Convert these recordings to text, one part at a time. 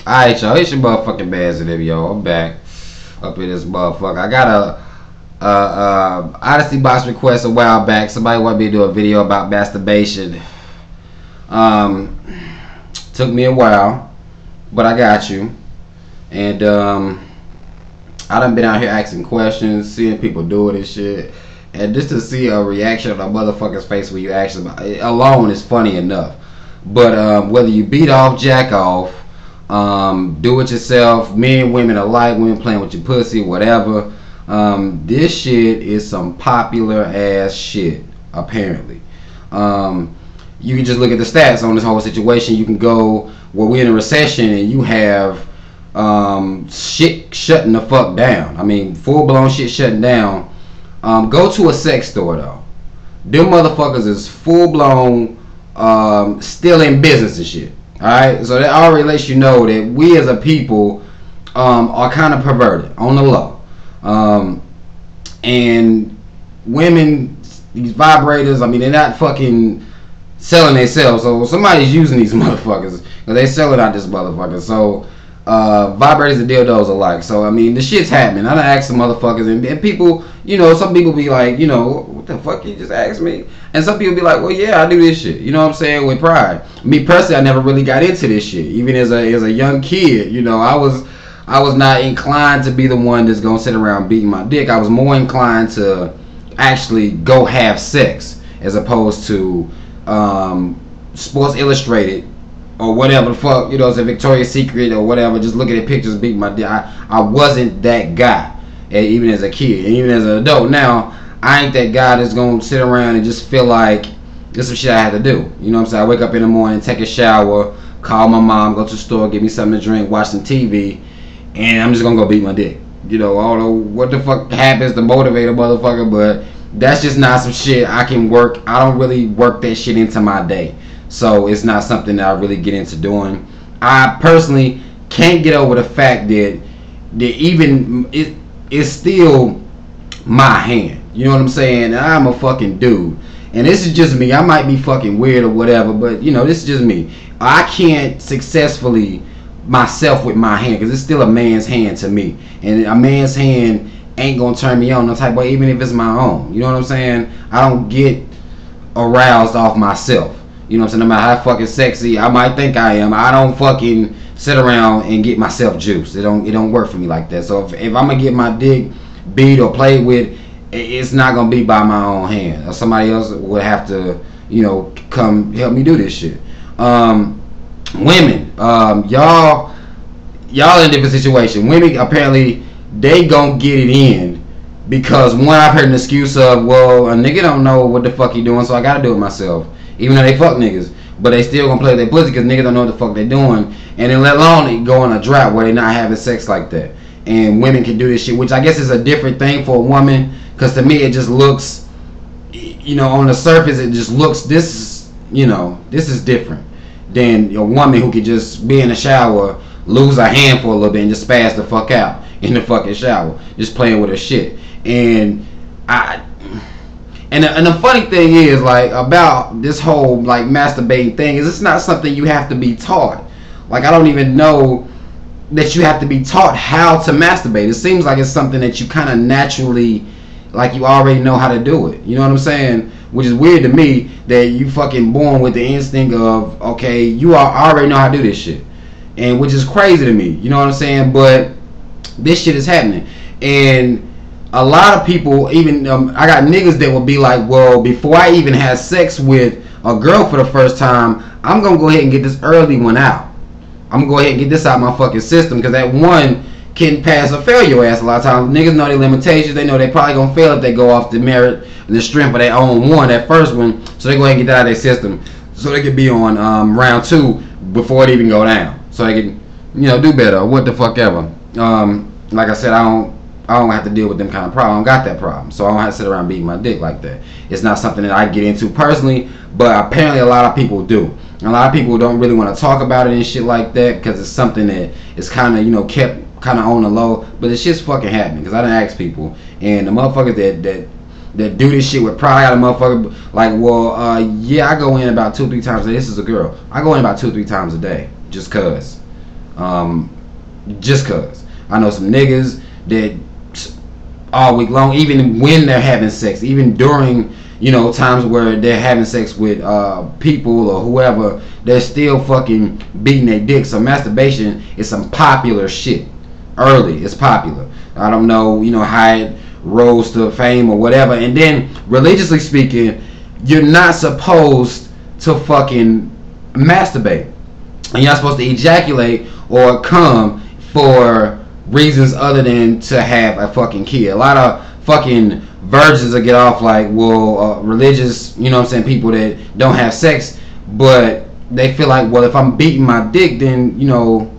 Alright, y'all, it's your motherfucking Basil, yo. I'm back up in this motherfucker. I got a Odyssey box request a while back. Somebody wanted me to do a video about masturbation. Took me a while, but I got you. And I done been out here asking questions, seeing people doing this shit, and just to see a reaction on a motherfucker's face when you ask them it alone is funny enough. But whether you beat off, jack off, do it yourself, men, women alike, women playing with your pussy, whatever, this shit is some popular ass shit, apparently. You can just look at the stats on this whole situation. You can go, well, we're in a recession and you have shit shutting the fuck down. I mean, full-blown shit shutting down. Go to a sex store though. Them motherfuckers is full-blown still in business and shit. Alright, so that already lets you know that we as a people are kind of perverted on the low. And women, these vibrators, I mean, they're not fucking selling themselves, so somebody's using these motherfuckers because they selling out this motherfucker. So vibrators and dildos alike. So I mean, the shit's happening. I done asked some motherfuckers, and people, you know, some people be like, you know, what the fuck you just asked me? And some people be like, well, yeah, I do this shit. You know what I'm saying? With pride. Me personally, I never really got into this shit. Even as a young kid, you know, I was not inclined to be the one that's gonna sit around beating my dick. I was more inclined to actually go have sex as opposed to Sports Illustrated or whatever the fuck, you know, it's a Victoria's Secret or whatever, just looking at pictures beating my dick. I wasn't that guy, even as a kid, and even as an adult now, I ain't that guy that's gonna sit around and just feel like this is some shit I had to do. You know what I'm saying? I wake up in the morning, take a shower, call my mom, go to the store, get me something to drink, watch some TV, and I'm just gonna go beat my dick. You know, I don't know what the fuck happens to motivate a motherfucker, but that's just not some shit I can work. I don't really work that shit into my day. So it's not something that I really get into doing. I personally can't get over the fact that even it's still my hand. You know what I'm saying? I'm a fucking dude. And this is just me. I might be fucking weird or whatever, but you know, this is just me. I can't successfully myself with my hand because it's still a man's hand to me. And a man's hand ain't gonna turn me on no type of way, even if it's my own. You know what I'm saying? I don't get aroused off myself. You know what I'm saying? No matter how fucking sexy I might think I am, I don't fucking sit around and get myself juiced. It don't work for me like that. So if I'm gonna get my dick beat or played with, it's not gonna be by my own hand. Or somebody else would have to, you know, come help me do this shit. Women, y'all in a different situation. Women apparently they gonna get it in because one, I've heard an excuse of, well, a nigga don't know what the fuck he doing, so I gotta do it myself. Even though they fuck niggas, but they still gonna play their pussy because niggas don't know what the fuck they doing, and then let alone they go on a drought where they not having sex like that. And women can do this shit, which I guess is a different thing for a woman, because to me it just looks, you know, on the surface it just looks, this is different than a woman who could just be in the shower, lose her hand for a little bit, and just spaz the fuck out in the fucking shower, just playing with her shit. And the funny thing is, like, about this whole like masturbating thing is it's not something you have to be taught. Like, I don't even know that you have to be taught how to masturbate. It seems like it's something that you kind of naturally, like, you already know how to do it. You know what I'm saying? Which is weird to me that you fucking born with the instinct of, okay, you already know how to do this shit, and which is crazy to me. You know what I'm saying? But this shit is happening, and a lot of people, even I got niggas that will be like, well, before I even have sex with a girl for the first time, I'm gonna go ahead and get this early one out. I'm gonna go ahead and get this out of my fucking system, because that one can pass or fail your ass a lot of times. Niggas know their limitations. They know they probably gonna fail if they go off the merit and the strength of their own one, that first one. So they go ahead and get that out of their system, so they can be on round two before it even go down, so they can, you know, do better or what the fuck ever. Like I said, I don't have to deal with them kind of problem. I don't got that problem, so I don't have to sit around beating my dick like that. It's not something that I get into personally, but apparently a lot of people do. And a lot of people don't really want to talk about it and shit like that because it's something that is kind of, you know, kept kind of on the low. But the shit's fucking happening, because I done asked people, and the motherfuckers that do this shit with pride, I got a motherfucker like, well, yeah, I go in about 2-3 times a day. This is a girl. I go in about 2-3 times a day just cause. Just cause I know some niggas that all week long, even when they're having sex, even during, you know, times where they're having sex with people or whoever, they're still fucking beating their dick. So masturbation is some popular shit. Early, it's popular. I don't know, you know, how it rose to fame or whatever. And then religiously speaking, you're not supposed to fucking masturbate, and you're not supposed to ejaculate or come for reasons other than to have a fucking kid. A lot of fucking virgins will get off like, well, religious, you know what I'm saying, people that don't have sex, but they feel like, well, if I'm beating my dick, then, you know,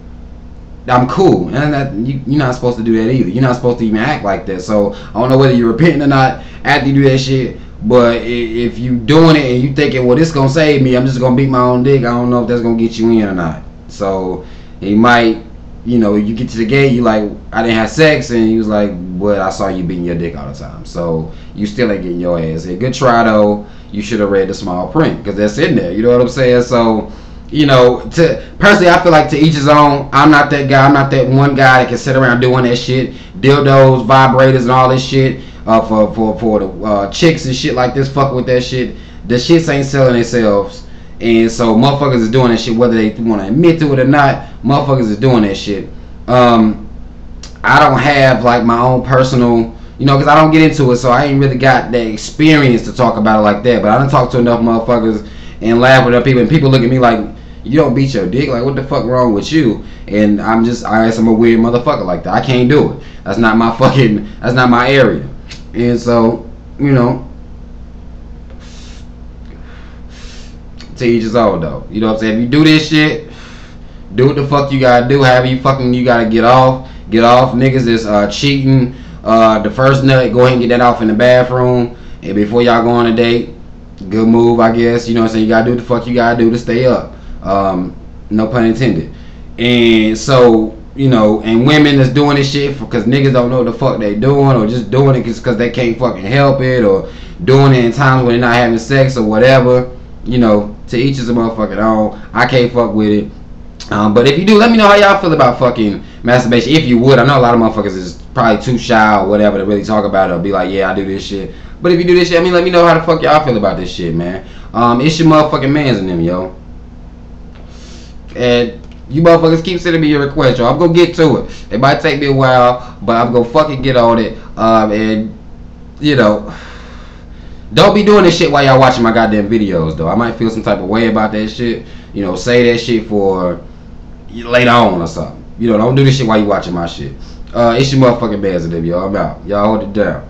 I'm cool. And that, you're not supposed to do that either. You're not supposed to even act like that. So I don't know whether you're repenting or not after you do that shit, but if you doing it and you thinking, well, this gonna save me, I'm just gonna beat my own dick, I don't know if that's gonna get you in or not. So he might, you know, you get to the gate, you like, I didn't have sex, and he was like, but I saw you beating your dick all the time, so you still ain't getting your ass hit. Good try though. You should have read the small print, because that's in there, you know what I'm saying? So, you know, personally, I feel like to each his own. I'm not that guy. I'm not that one guy that can sit around doing that shit, dildos, vibrators, and all this shit for the chicks and shit like this, fucking with that shit. The shits ain't selling themselves. And so motherfuckers is doing that shit whether they want to admit to it or not. Motherfuckers is doing that shit. I don't have like my own personal, you know, because I don't get into it, so I ain't really got that experience to talk about it like that. But I done talked to enough motherfuckers and laugh with other people, and people look at me like, you don't beat your dick, like what the fuck wrong with you? And I guess I'm a weird motherfucker like that. I can't do it. That's not my area. And so, you know, to each his own though. You know what I'm saying? If you do this shit, do what the fuck you gotta do. However you gotta get off. Niggas is cheating. The first nut, go ahead and get that off in the bathroom. And before y'all go on a date, good move, I guess. You know what I'm saying? You gotta do what the fuck you gotta do to stay up. No pun intended. And so, you know, and women that's doing this shit because niggas don't know what the fuck they doing, or just doing it because they can't fucking help it, or doing it in times when they're not having sex or whatever. You know, to each is a motherfucking own. I can't fuck with it. But if you do, let me know how y'all feel about fucking masturbation. If you would, I know a lot of motherfuckers is probably too shy or whatever to really talk about it or be like, yeah, I do this shit. But if you do this shit, I mean, let me know how the fuck y'all feel about this shit, man. It's your motherfucking mans in them, yo. And you motherfuckers keep sending me your requests, yo. I'm gonna get to it. It might take me a while, but I'm gonna fucking get on it. And, you know, don't be doing this shit while y'all watching my goddamn videos, though. I might feel some type of way about that shit. You know, say that shit for later on or something. You know, don't do this shit while you watching my shit. It's your motherfucking bands in them, yo. I'm out. Y'all hold it down.